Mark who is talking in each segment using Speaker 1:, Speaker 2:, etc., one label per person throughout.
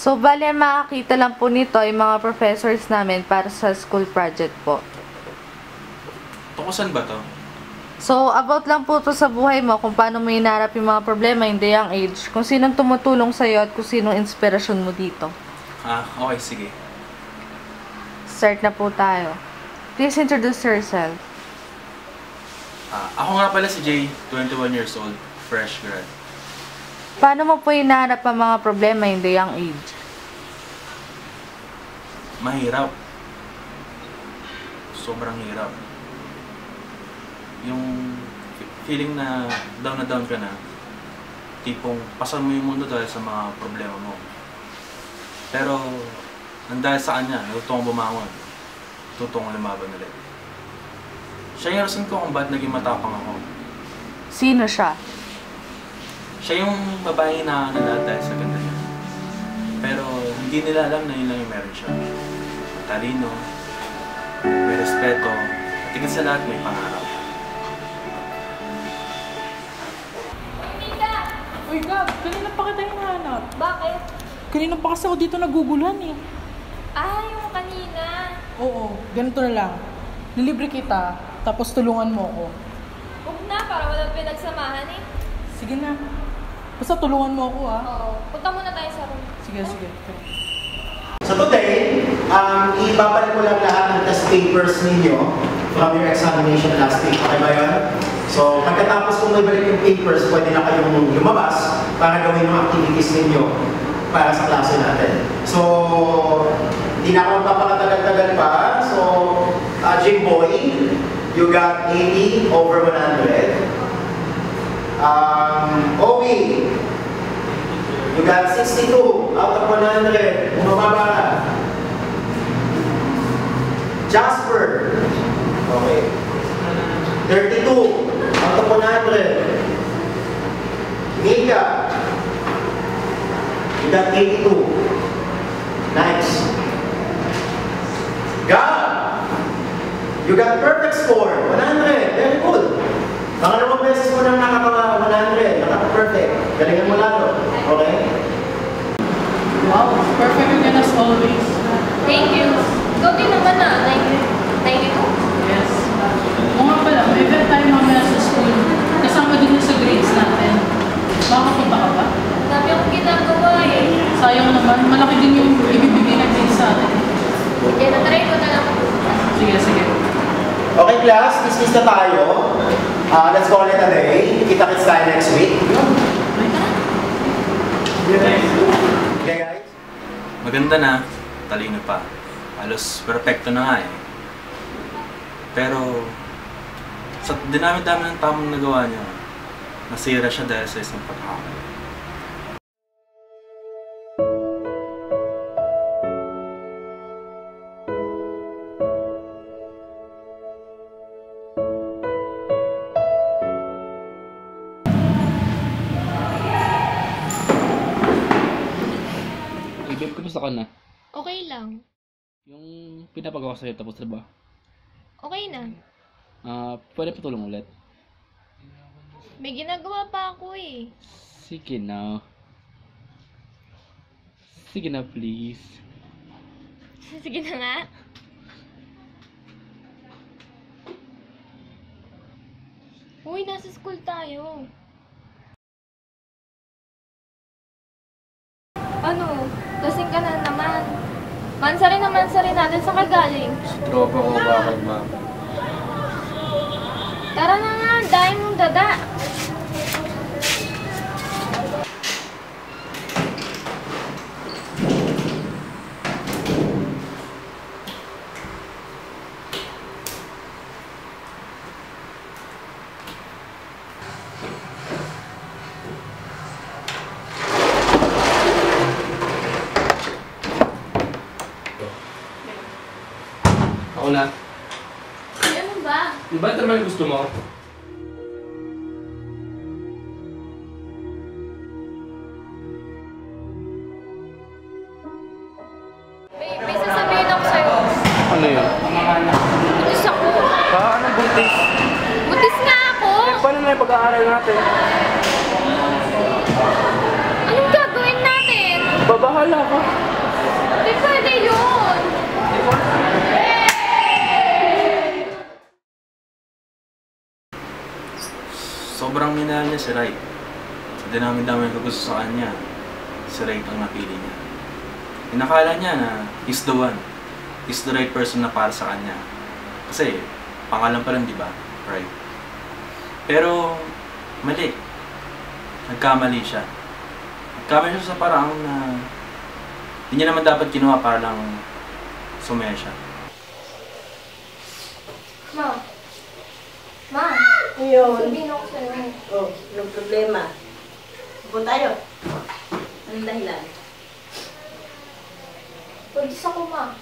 Speaker 1: So, bali, makakita lang po nito ay mga professors namin para sa school project po.
Speaker 2: Tukusan ba to?
Speaker 1: So, about lang po to sa buhay mo, kung paano mo hinarap yung mga problema in the young age, kung sinong tumutulong sa'yo at kung sinong inspirasyon mo dito.
Speaker 2: Okay, sige.
Speaker 1: Start na po tayo. Please introduce yourself.
Speaker 2: Ako nga pala si Jay, 21 years old, fresh grad.
Speaker 1: Paano mo po hinaharap ang mga problema in the young age?
Speaker 2: Mahirap. Sobrang hirap. Yung feeling na down ka na, tipong pasan mo yung mundo dahil sa mga problema mo. Pero, dahil sa kanya, natutong bumangon. Natutong lumaban ulit. Siya yung rason ko kung ba't naging matapang ako.
Speaker 1: Sino siya?
Speaker 2: Siya yung babae na lahat dahil sa ganda niya. Pero hindi nila alam na yun lang yung meron siya. Talino, may respeto, at higit sa lahat may pangarap.
Speaker 3: Uy, Gab, kanina pa kita hinahanap.
Speaker 4: Bakit?
Speaker 3: Kanina pa kasi ako dito naguguluhan eh.
Speaker 4: Yung kanina.
Speaker 3: Oo, ganito na lang. Nilibre kita, tapos tulungan mo ako.
Speaker 4: Huwag na, para walang pinagsamahan eh.
Speaker 3: Sige na. Basta tulungan mo ako ah.
Speaker 4: Oo. Punta muna tayo sa room.
Speaker 3: Sige.
Speaker 5: So today, ibabalik ko lang lahat ng test papers ninyo from your examination last week. Okay ba yun? So pagkatapos kung may balik yung papers, pwede na kayong lumabas para gawin yung activities ninyo para sa klase natin. So, hindi na ako magpapakatagal-tagal pa. So, Jimboy, you got 80 over 100. Obi, you got 62 out of 100. Bumababa ka. Jasper, okay. 32 out of 100. Mika, you got 82. Nice. Gab, you got perfect score, 100. Very good. Pangalawang beses mo nang nakaka 100, nakaka-perfect. Galingan mo lalo. Okay?
Speaker 3: Wow, perfect again as always.
Speaker 4: Thank you. Ikaw din naman na, 92.
Speaker 3: Yes. O nga pala, may event tayo mamaya sa school. Kasama din yun sa grades natin. Makakapunta ka ba?
Speaker 4: Dami akong ginagawa eh.
Speaker 3: Sayang naman, malaki din yung ibibigay ng grades sa atin.
Speaker 4: Kaya natry ko na lang ako.
Speaker 3: Sige.
Speaker 5: Okay class, dismiss na tayo. Let's call it a day. Kita-kits tayo next week. Okay guys?
Speaker 2: Maganda na, talino pa. Halos perfecto na nga eh. Pero, sa dinami-dami ng tamang nagawa niya, nasira siya dahil sa isang pagkakamali.
Speaker 6: Babe, kumusta ka na?
Speaker 4: Okay lang.
Speaker 6: Yung pinapagawa sa'yo tapos na ba?
Speaker 4: Okay na.
Speaker 6: Pwede patulong ulit?
Speaker 4: May ginagawa pa ako eh.
Speaker 6: Sige na. Sige na, please.
Speaker 4: Sige na nga. Uy, nasa school tayo. Ano? Lasing ka na naman. Mansarin natin sa kagaling.
Speaker 6: Tropa ko, bakit ma'am?
Speaker 4: Tara na nga, dahil mong dada.
Speaker 6: Ako na.
Speaker 4: Ay, ano ba?
Speaker 6: Di ba ito naman gusto mo?
Speaker 4: May sasabihin ako sa'yo.
Speaker 6: Ano yun?
Speaker 4: Buntis ako.
Speaker 6: Anong buntis?
Speaker 4: Buntis nga ako.
Speaker 6: Paano na yung pag-aaral natin?
Speaker 4: Anong gagawin natin?
Speaker 6: Babaha
Speaker 3: Bahala ka.
Speaker 4: Hindi pwede yun!
Speaker 2: Sobrang minahal niya si Rai. Sa dinami-dami ko gusto sa kanya, si Rai ang napili niya. Inakala niya na he's the one. He's the right person na para sa kanya. Kasi, pangalan pa lang, di ba? Rai. Pero, mali. Nagkamali siya. Nagkamali siya sa parang na hindi niya naman dapat kinuha para lang sumaya siya.
Speaker 4: Ma. Ma.
Speaker 7: Yun.
Speaker 4: Sabihin ako sa'yo.
Speaker 7: Oh, anong problema? Pupunta tayo. Anong dahilan?
Speaker 4: Pagdis ako, ma.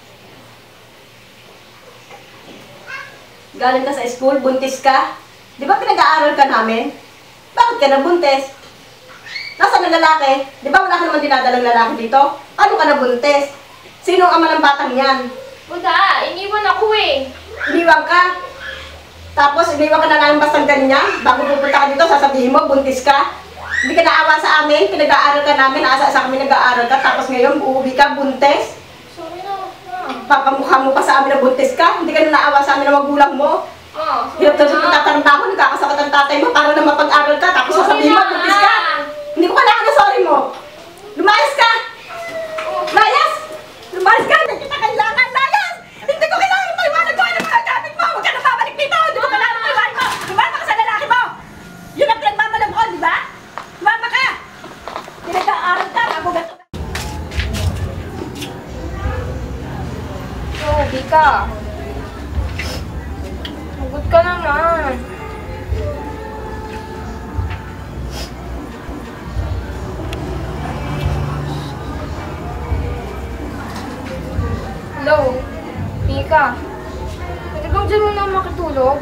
Speaker 7: Galing ka sa school, buntis ka? Di ba pinag-aaral ka namin? Bakit ka nabuntis? Nasaan ang lalaki? Di ba wala ka naman dinadalang lalaki dito? Paano ka nabuntis? Sino ang ama ng batang yan?
Speaker 4: Buda, iniwan ako eh.
Speaker 7: Iniwan ka? Tapos iniwan ka na lang basta ganyan? Bago pupunta ka dito, sasabihin mo, buntis ka? Hindi ka naawa sa amin, pinag-aaral ka namin, asa-asa kami nag-aaral ka, tapos ngayon uuwi ka, buntis?
Speaker 4: Sorry na, ma.
Speaker 7: Papamukha mo pa sa amin na buntis ka? Hindi ka na naawa sa amin na magulang mo?
Speaker 4: Oh,
Speaker 7: Hirap
Speaker 4: sorry
Speaker 7: na
Speaker 4: na.
Speaker 7: tataranta ako, nagkakasakit ang tatay mo para na mapag-aral ka, tapos
Speaker 4: Sorry
Speaker 7: sasabihin mo,
Speaker 4: na,
Speaker 7: buntis ka?
Speaker 4: ma.
Speaker 7: Hindi ko kailangan na sorry mo. Lumayas ka! Layas! Lumayas ka! Hindi kita kailangan! Layas! Hindi ko kailangan maiwanan ko ang mga gamit mo! Huwag ka na babalik dito! Hindi ko kailangan maiwanan mo! Lumama ka sa lalaki mo! Yun ang pinagmamalam ko, di ba? Lumama ka! Pinag-aaral ka! Ako gato ka!
Speaker 4: Oh, Bika. Hugot ka naman. Hello? Bika. Pwede bang dyan mo na makitulog?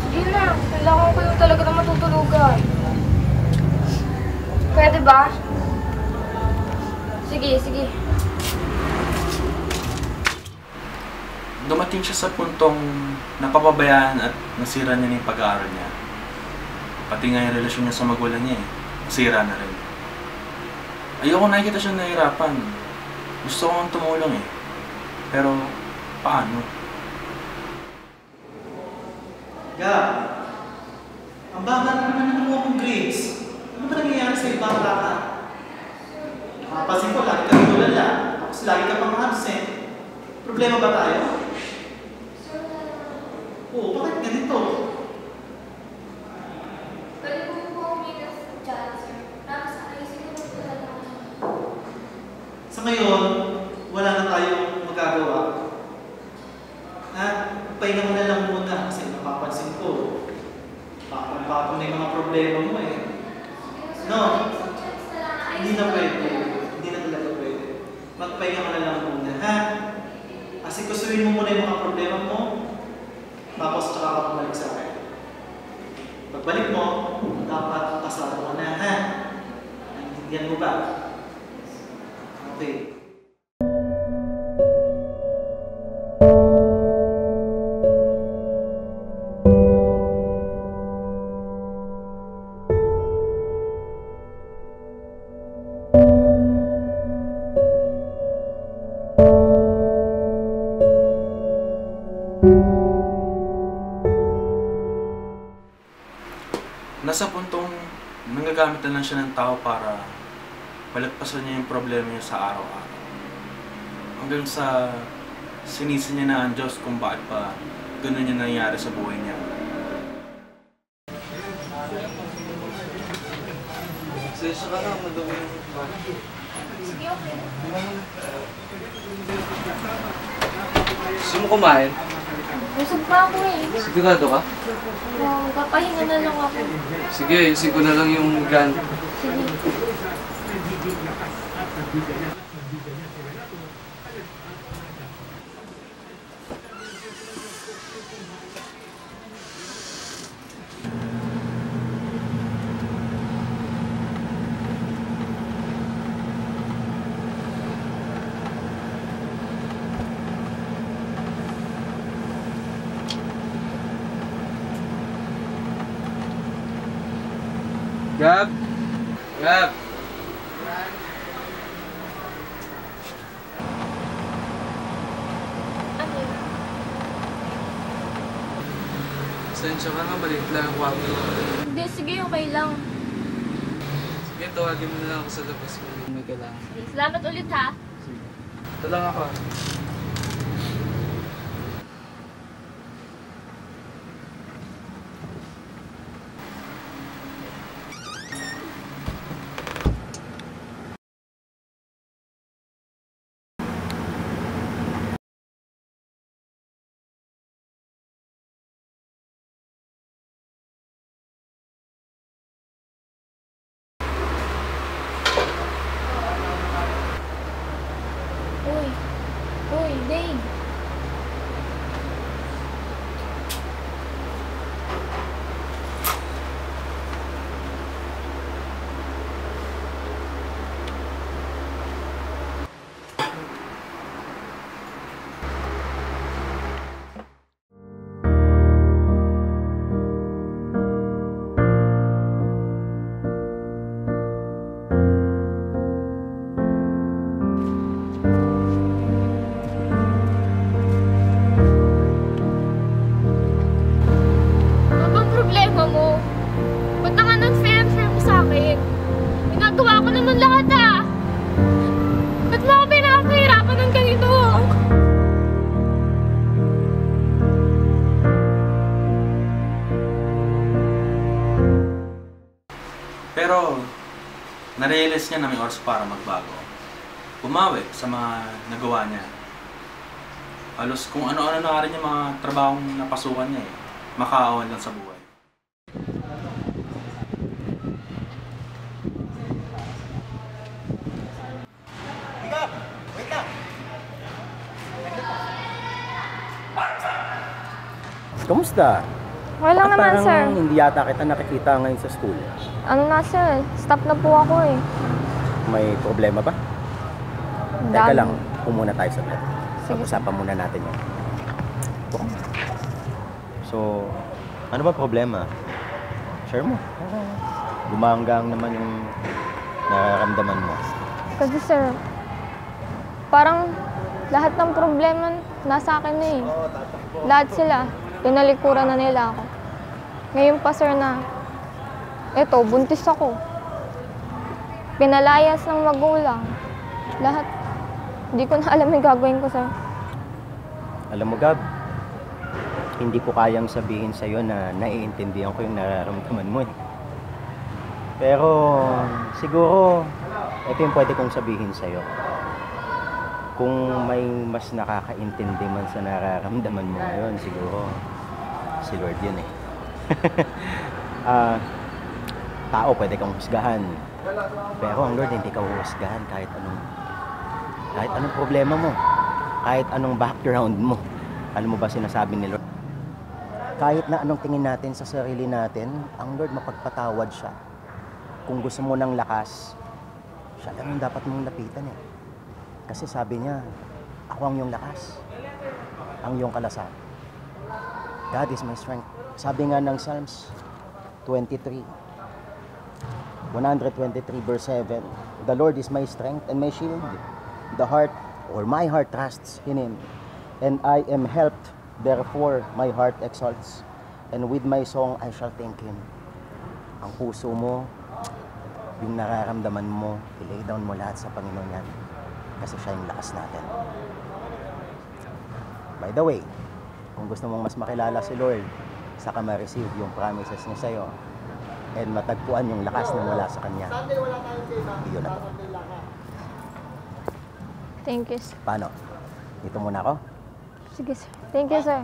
Speaker 4: Sige na. Kailangan ko yung talaga na matutulugan. Pwede ba? Sige, sige.
Speaker 2: Dumating siya sa puntong napapabayaan at nasira niya na yung pag-aaral niya. Pati nga yung relasyon niya sa magulang niya nasira na rin. Ayoko nakikita siya nahihirapan. Gusto kong tumulong Pero, paano?
Speaker 5: Gab, ang baba na naman na nakuha mong grades. Ano ba nangyayari sa ibang bata? Makapansin ko, lagi ka tulala. Tapos lagi ka pang absent. Problema ba tayo? Oo, bakit ganito?
Speaker 4: Pwede po po umigas sa chat, sir. Tapos ayusin ko po talaga.
Speaker 5: Sa ngayon, wala na tayong magagawa. Ha? Pahinga mo na lang muna kasi napapansin ko. Pakong-pakong na yung mga problema mo No? Hindi na pwede. Hindi na talaga pwede. Magpahinga mo na lang muna, ha? Kasi kusuin mo muna yung mga problema mo, tapos tsaka ka bumalik sa akin. Pagbalik mo, dapat pasado mo na, ha? Naintindihan mo ba? Okay.
Speaker 2: Nasa puntong nanggagamit na lang siya ng tao para malagpasan niya yung problema niya sa araw-araw. Hanggang sa sinisi niya na ang Diyos kung bakit pa ganun yung nangyari sa buhay niya.
Speaker 6: Sensya ka na, madumi yung bahay.
Speaker 4: Sige, okay.
Speaker 6: Gusto mo kumain?
Speaker 4: Busog pa ako
Speaker 6: Sigurado ka?
Speaker 4: Papahinga na lang ako.
Speaker 6: Sige, ayusin ko na lang yung gan.
Speaker 4: Sige.
Speaker 6: Gab! Gab! Pasensya ka na, maliit lang ang kwarto.
Speaker 4: Hindi, sige, okay lang.
Speaker 6: Sige, tawagin mo na lang ako sa labas mo. May kailangan.
Speaker 4: Sige, salamat ulit ha.
Speaker 6: Ito lang ako.
Speaker 4: Uy, Dave. Ginagawa ko naman lahat ah! Ba't mo ako pinakahirapan ng ganito?
Speaker 2: Pero, narealize niya na may oras para magbago. Bumawi sa mga nagawa niya. Halos kung ano-ano na rin yung mga trabahong napasukan niya eh. Makaawan lang sa buhay.
Speaker 5: Kamusta?
Speaker 8: Okay lang naman,
Speaker 5: Parang
Speaker 8: sir.
Speaker 5: hindi yata kita nakikita ngayon sa school.
Speaker 8: Ano na, sir? Stop na po ako eh.
Speaker 5: May problema ba?
Speaker 8: Ang
Speaker 5: Teka
Speaker 8: dami.
Speaker 5: lang, pumuna tayo saglit.
Speaker 8: Sige.
Speaker 5: Pag-usapan muna natin yun. So, ano ba problema? Share mo. Gumanggang naman yung nararamdaman mo.
Speaker 8: Kasi, sir, parang lahat ng problema nasa akin na eh. Lahat sila, tinalikuran na nila ako. Ngayon pa, sir, na eto, buntis ako. Pinalayas ng magulang. Lahat. Hindi ko na alam yung gagawin ko, sir.
Speaker 5: Alam mo, Gab, hindi ko kayang sabihin sa'yo na naiintindihan ko yung nararamdaman mo eh. Pero siguro, ito yung pwede kong sabihin sa'yo. Kung may mas nakakaintindi man sa nararamdaman mo ngayon, siguro si Lord yun eh. Tao pwede kang husgahan. Pero ang Lord hindi ka huhusgahan kahit anong problema mo. Kahit anong background mo. Alam mo ba sinasabi ni Lord? Kahit na anong tingin natin sa sarili natin, ang Lord mapagpatawad siya. Kung gusto mo ng lakas, siya lang yung dapat mong lapitan eh. Kasi sabi niya, ako ang iyong lakas, ang iyong kalasan. God is my strength. Sabi nga ng Psalms 123 verse 7, the Lord is my strength and my shield. The heart, or my heart trusts in Him, and I am helped. Therefore, my heart exalts, and with my song I shall thank Him. Ang puso mo, yung nararamdaman mo, ilay down mo lahat sa Panginoon yan. Kasi siya yung lakas natin. By the way, kung gusto mong mas makilala si Lord, saka ma-receive yung promises niya sa'yo, and matagpuan yung lakas na mula sa Kanya, yun na to.
Speaker 8: Thank you, sir.
Speaker 5: Paano? Dito muna ako?
Speaker 8: Sige, sir. Thank you, sir.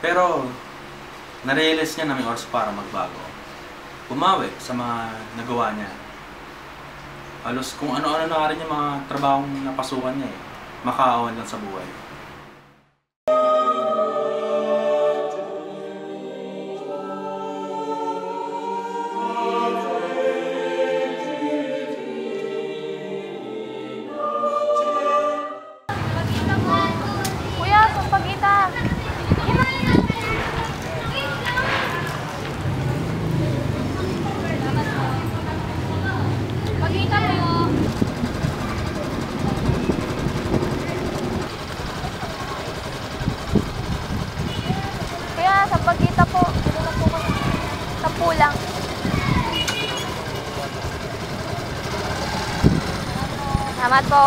Speaker 2: Pero, narealize niya na may oras para magbago. bumawi sa mga nagawa niya. Halos kung ano-ano na rin yung mga trabahong napasukan niya eh. Makaawan lang sa buhay.
Speaker 8: Kuya, sampagita.
Speaker 4: Pagkita mo.
Speaker 8: Kuya, sampagita po. Ano na po kayo? 10 lang. Salamat po.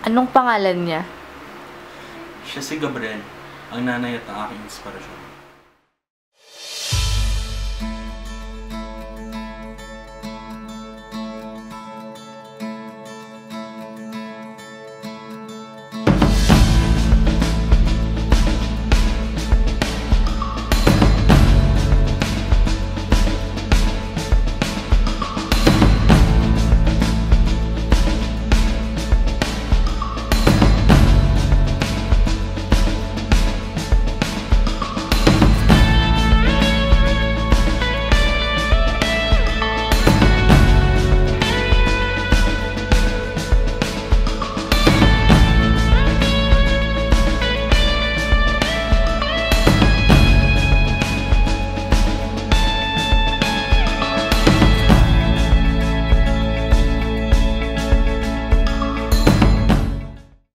Speaker 1: Anong pangalan niya?
Speaker 2: Siya si Gabriel, ang nanay at ang aking inspirasyon.